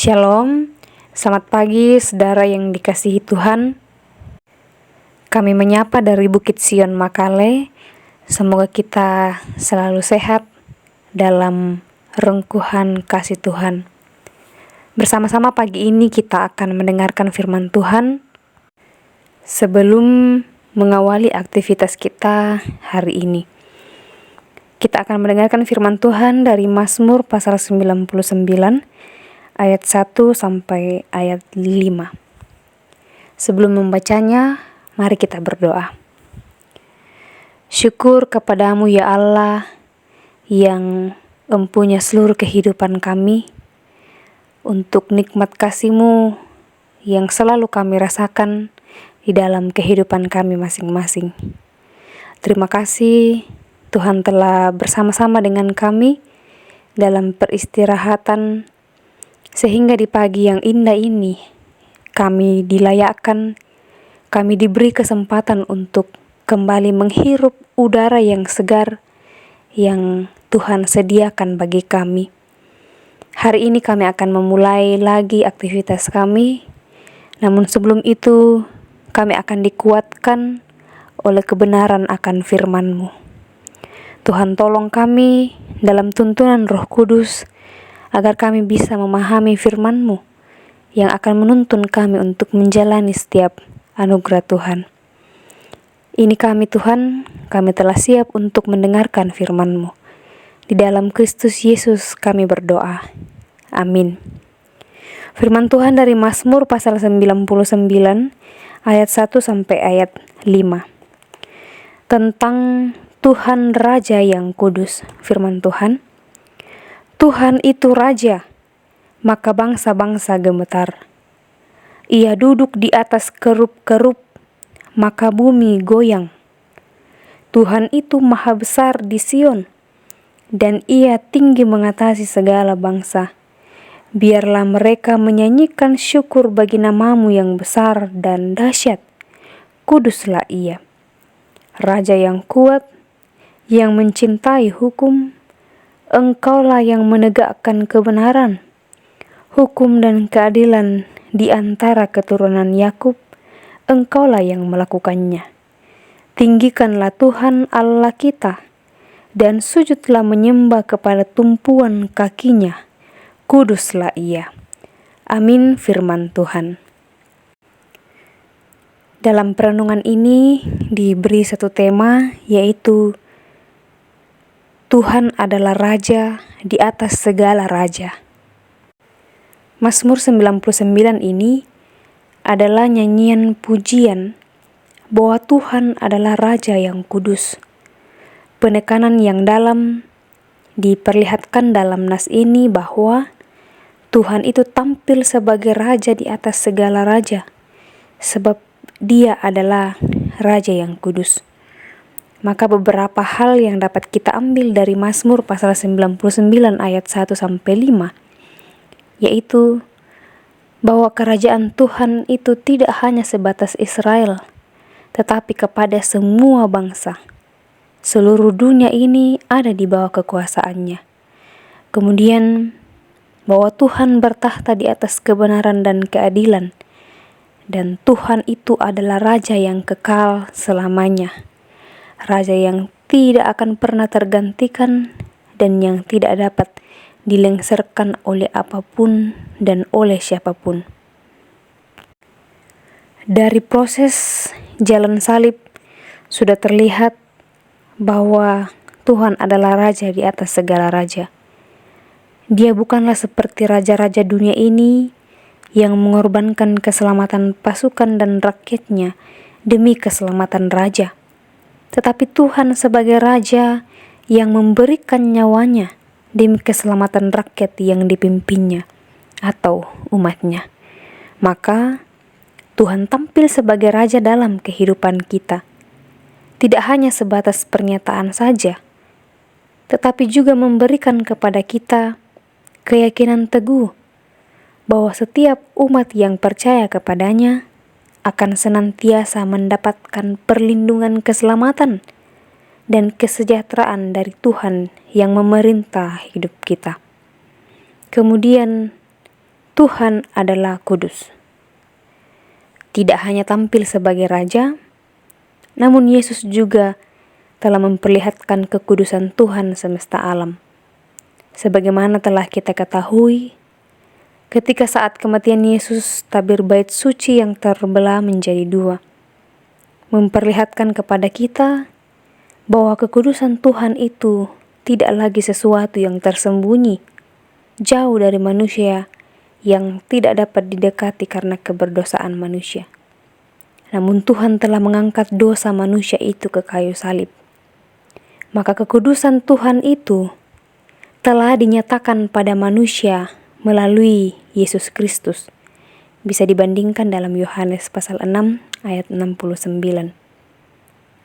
Shalom, selamat pagi saudara yang dikasihi Tuhan. Kami menyapa dari Bukit Sion Makale. Semoga kita selalu sehat dalam rengkuhan kasih Tuhan. Bersama-sama pagi ini kita akan mendengarkan firman Tuhan. Sebelum mengawali aktivitas kita hari ini, kita akan mendengarkan firman Tuhan dari Mazmur pasal 99 ayat 1 sampai ayat 5. Sebelum membacanya, mari kita berdoa. Syukur kepadamu ya Allah yang empunya seluruh kehidupan kami, untuk nikmat kasih-Mu yang selalu kami rasakan di dalam kehidupan kami masing-masing. Terima kasih Tuhan telah bersama-sama dengan kami dalam peristirahatan, sehingga di pagi yang indah ini kami dilayakkan, kami diberi kesempatan untuk kembali menghirup udara yang segar yang Tuhan sediakan bagi kami. Hari ini kami akan memulai lagi aktivitas kami, namun sebelum itu kami akan dikuatkan oleh kebenaran akan firman-Mu. Tuhan, tolong kami dalam tuntunan Roh Kudus, agar kami bisa memahami firman-Mu yang akan menuntun kami untuk menjalani setiap anugerah Tuhan. Ini kami Tuhan, kami telah siap untuk mendengarkan firman-Mu. Di dalam Kristus Yesus kami berdoa. Amin. Firman Tuhan dari Mazmur pasal 99 ayat 1 sampai ayat 5. Tentang Tuhan Raja yang kudus, firman Tuhan. Tuhan itu Raja, maka bangsa-bangsa gemetar. Ia duduk di atas kerup-kerup, maka bumi goyang. Tuhan itu maha besar di Sion, dan Ia tinggi mengatasi segala bangsa. Biarlah mereka menyanyikan syukur bagi nama-Mu yang besar dan dahsyat. Kuduslah Ia, Raja yang kuat, yang mencintai hukum. Engkaulah yang menegakkan kebenaran, hukum dan keadilan di antara keturunan Yakub. Engkaulah yang melakukannya. Tinggikanlah Tuhan Allah kita, dan sujudlah menyembah kepada tumpuan kakinya. Kuduslah Ia. Amin. Firman Tuhan. Dalam perenungan ini diberi satu tema, yaitu Tuhan adalah Raja di atas segala raja. Mazmur 99 ini adalah nyanyian pujian bahwa Tuhan adalah Raja yang kudus. Penekanan yang dalam diperlihatkan dalam nas ini bahwa Tuhan itu tampil sebagai Raja di atas segala raja, sebab Dia adalah Raja yang kudus. Maka beberapa hal yang dapat kita ambil dari Mazmur pasal 99 ayat 1 sampai 5, yaitu bahwa kerajaan Tuhan itu tidak hanya sebatas Israel, tetapi kepada semua bangsa. Seluruh dunia ini ada di bawah kekuasaannya. Kemudian bahwa Tuhan bertahta di atas kebenaran dan keadilan, dan Tuhan itu adalah Raja yang kekal selamanya. Raja yang tidak akan pernah tergantikan dan yang tidak dapat dilengserkan oleh apapun dan oleh siapapun. Dari proses jalan salib sudah terlihat bahwa Tuhan adalah Raja di atas segala raja. Dia bukanlah seperti raja-raja dunia ini yang mengorbankan keselamatan pasukan dan rakyatnya demi keselamatan raja. Tetapi Tuhan sebagai Raja yang memberikan nyawanya demi keselamatan rakyat yang dipimpinnya atau umatnya. Maka Tuhan tampil sebagai Raja dalam kehidupan kita. Tidak hanya sebatas pernyataan saja, tetapi juga memberikan kepada kita keyakinan teguh bahwa setiap umat yang percaya kepadanya akan senantiasa mendapatkan perlindungan keselamatan dan kesejahteraan dari Tuhan yang memerintah hidup kita. Kemudian Tuhan adalah kudus. Tidak hanya tampil sebagai raja, namun Yesus juga telah memperlihatkan kekudusan Tuhan semesta alam. Sebagaimana telah kita ketahui, ketika saat kematian Yesus, tabir bait suci yang terbelah menjadi dua, memperlihatkan kepada kita bahwa kekudusan Tuhan itu tidak lagi sesuatu yang tersembunyi, jauh dari manusia yang tidak dapat didekati karena keberdosaan manusia. Namun Tuhan telah mengangkat dosa manusia itu ke kayu salib. Maka kekudusan Tuhan itu telah dinyatakan pada manusia melalui Yesus Kristus. Bisa dibandingkan dalam Yohanes pasal 6 ayat 69.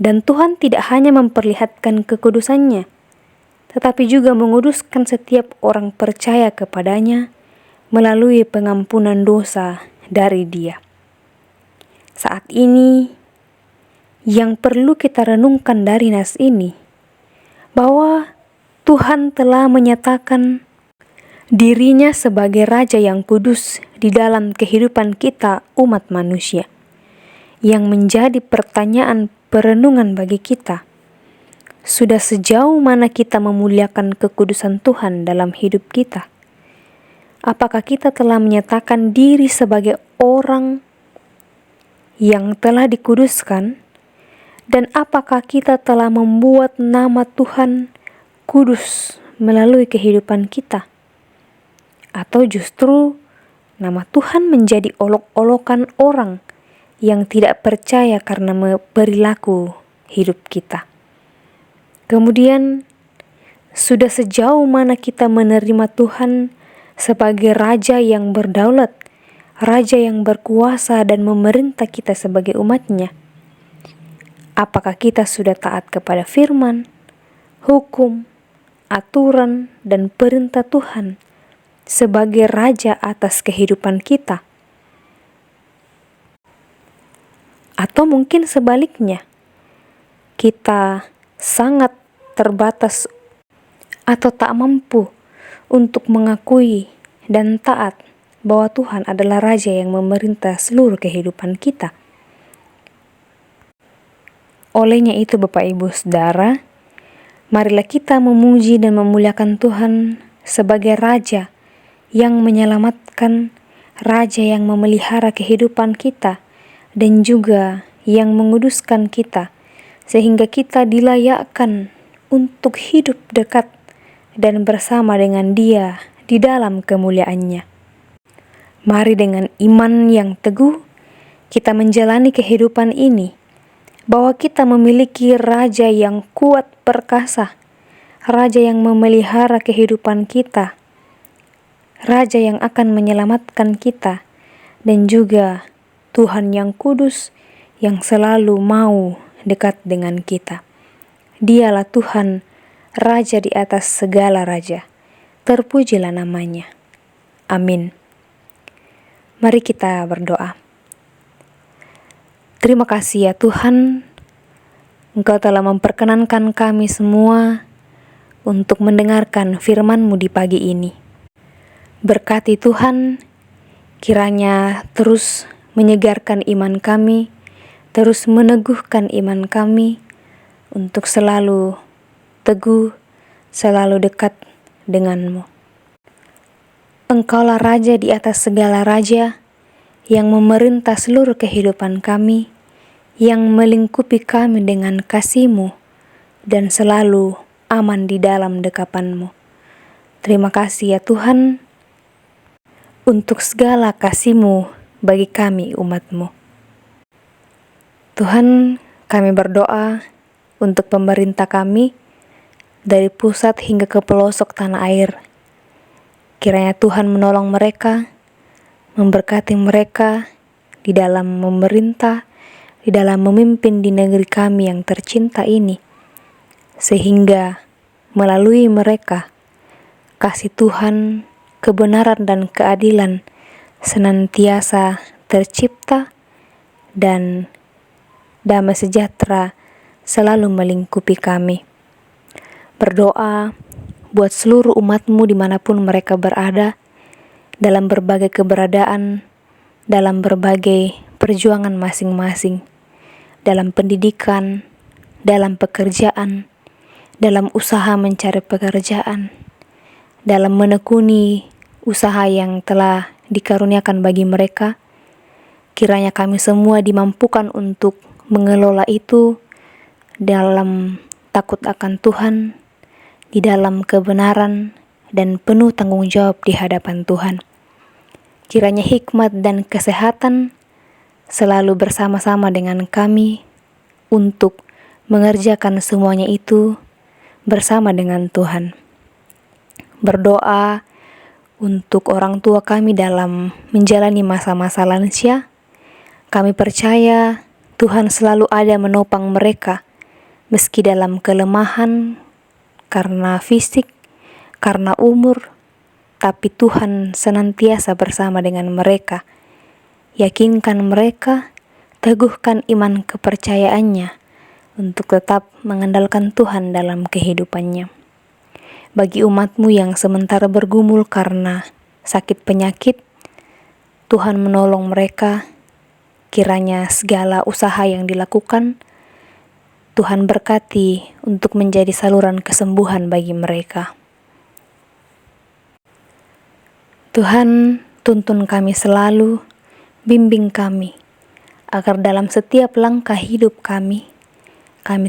Dan Tuhan tidak hanya memperlihatkan kekudusannya, tetapi juga menguduskan setiap orang percaya kepadanya melalui pengampunan dosa dari Dia. Saat ini, yang perlu kita renungkan dari nas ini, bahwa Tuhan telah menyatakan dirinya sebagai Raja yang kudus di dalam kehidupan kita umat manusia, yang menjadi pertanyaan perenungan bagi kita. Sudah sejauh mana kita memuliakan kekudusan Tuhan dalam hidup kita? Apakah kita telah menyatakan diri sebagai orang yang telah dikuduskan? Dan apakah kita telah membuat nama Tuhan kudus melalui kehidupan kita? Atau justru nama Tuhan menjadi olok-olokan orang yang tidak percaya karena perilaku hidup kita? Kemudian, sudah sejauh mana kita menerima Tuhan sebagai Raja yang berdaulat, Raja yang berkuasa dan memerintah kita sebagai umatnya? Apakah kita sudah taat kepada firman, hukum, aturan, dan perintah Tuhan sebagai Raja atas kehidupan kita? Atau mungkin sebaliknya, kita sangat terbatas atau tak mampu untuk mengakui dan taat bahwa Tuhan adalah Raja yang memerintah seluruh kehidupan kita. Olehnya itu, Bapak Ibu Saudara, marilah kita memuji dan memuliakan Tuhan sebagai Raja yang menyelamatkan, Raja yang memelihara kehidupan kita, dan juga yang menguduskan kita, sehingga kita dilayakkan untuk hidup dekat dan bersama dengan Dia di dalam kemuliaannya. Mari dengan iman yang teguh kita menjalani kehidupan ini, bahwa kita memiliki Raja yang kuat perkasa, Raja yang memelihara kehidupan kita, Raja yang akan menyelamatkan kita, dan juga Tuhan yang kudus yang selalu mau dekat dengan kita. Dialah Tuhan, Raja di atas segala raja. Terpujilah namanya. Amin. Mari kita berdoa. Terima kasih ya Tuhan, Engkau telah memperkenankan kami semua untuk mendengarkan firman-Mu di pagi ini. Berkati Tuhan, kiranya terus menyegarkan iman kami, terus meneguhkan iman kami untuk selalu teguh, selalu dekat dengan-Mu. Engkaulah Raja di atas segala raja, yang memerintah seluruh kehidupan kami, yang melingkupi kami dengan kasih-Mu, dan selalu aman di dalam dekapan-Mu. Terima kasih ya Tuhan, untuk segala kasih-Mu bagi kami umat-Mu. Tuhan, kami berdoa untuk pemerintah kami, dari pusat hingga ke pelosok tanah air. Kiranya Tuhan menolong mereka, memberkati mereka di dalam memerintah, di dalam memimpin di negeri kami yang tercinta ini, sehingga melalui mereka kasih Tuhan, kebenaran dan keadilan senantiasa tercipta, dan damai sejahtera selalu melingkupi kami. Berdoa buat seluruh umat-Mu dimanapun mereka berada, dalam berbagai keberadaan, dalam berbagai perjuangan masing-masing, dalam pendidikan, dalam pekerjaan, dalam usaha mencari pekerjaan, dalam menekuni usaha yang telah dikaruniakan bagi mereka. Kiranya kami semua dimampukan untuk mengelola itu dalam takut akan Tuhan, di dalam kebenaran, dan penuh tanggung jawab di hadapan Tuhan. Kiranya hikmat dan kesehatan selalu bersama-sama dengan kami untuk mengerjakan semuanya itu bersama dengan Tuhan. Berdoa untuk orang tua kami dalam menjalani masa-masa lansia. Kami percaya Tuhan selalu ada menopang mereka, meski dalam kelemahan karena fisik, karena umur, tapi Tuhan senantiasa bersama dengan mereka. Yakinkan mereka, teguhkan iman kepercayaannya untuk tetap mengandalkan Tuhan dalam kehidupannya. Bagi umatmu yang sementara bergumul karena sakit penyakit, Tuhan menolong mereka. Kiranya segala usaha yang dilakukan, Tuhan berkati untuk menjadi saluran kesembuhan bagi mereka. Tuhan, tuntun kami selalu, bimbing kami, agar dalam setiap langkah hidup kami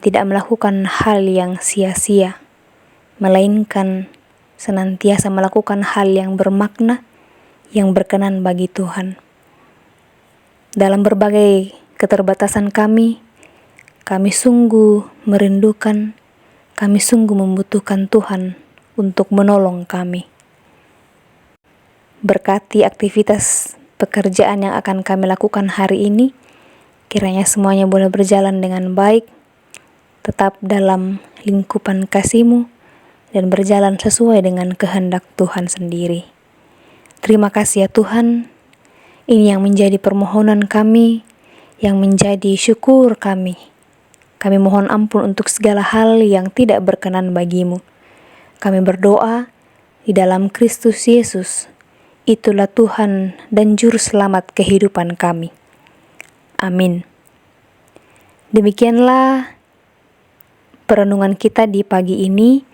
tidak melakukan hal yang sia-sia, melainkan senantiasa melakukan hal yang bermakna, yang berkenan bagi Tuhan. Dalam berbagai keterbatasan kami sungguh merindukan, kami sungguh membutuhkan Tuhan untuk menolong kami. Berkati aktivitas pekerjaan yang akan kami lakukan hari ini, kiranya semuanya boleh berjalan dengan baik, tetap dalam lingkupan kasih-Mu, dan berjalan sesuai dengan kehendak Tuhan sendiri. Terima kasih ya Tuhan. Ini yang menjadi permohonan kami, yang menjadi syukur kami. Kami mohon ampun untuk segala hal yang tidak berkenan bagi-Mu. Kami berdoa di dalam Kristus Yesus. Itulah Tuhan dan Juru Selamat kehidupan kami. Amin. Demikianlah perenungan kita di pagi ini.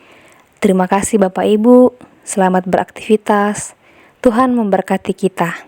Terima kasih Bapak Ibu. Selamat beraktivitas. Tuhan memberkati kita.